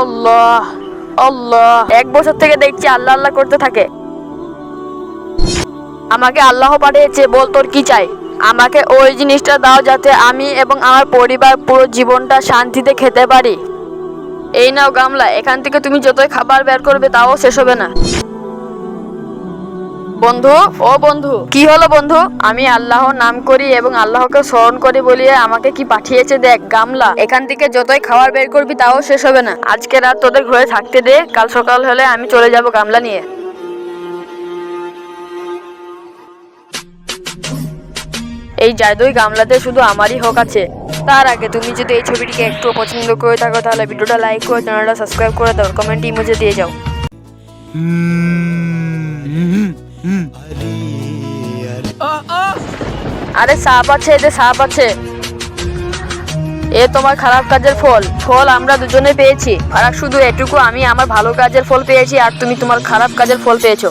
আল্লাহ আল্লাহ, 1 বছর থেকে দেখছি আল্লাহ আল্লাহ করতে থাকে। আমাকে আল্লাহ পাঠিয়েছে, বল তোর কি চাই। আমাকে ওই জিনিসটা দাও যাতে আমি এবং আমার পরিবার পুরো জীবনটা শান্তিতে খেতে পারি। এই নাও গামলা, এখান থেকে তুমি যতই খাবার বের করবে তাও শেষ হবে না। বন্ধু, ও বন্ধু, কি হলো বন্ধু? আমি আল্লাহর নাম করি এবং আল্লাহকে স্মরণ করি বলিয়ে আমাকে কি পাঠিয়েছে দেখ। গামলা, এখান থেকে যতই খাবার বের করবি তাও শেষ হবে না। আজকে রাত তোদের ঘরে থাকতে দে, কাল সকাল হলে আমি চলে যাব গামলা নিয়ে। এই জাদুই গামলাতে শুধু আমারই হক আছে। তার আগে তুমি যদি এই ছবিটিকে একটু পছন্দ করে থাকো তাহলে ভিডিওটা লাইক করে চ্যানেলটা সাবস্ক্রাইব করে দাও, কমেন্ট ইমোজি দিয়ে যাও। আরে সাপ আছে, এতে সাপ আছে। এ তোমার খারাপ কাজের ফল। ফল আমরা দুজনে পেয়েছি, আর শুধু এটুকু, আমি আমার ভালো কাজের ফল পেয়েছি আর তুমি তোমার খারাপ কাজের ফল পেয়েছো।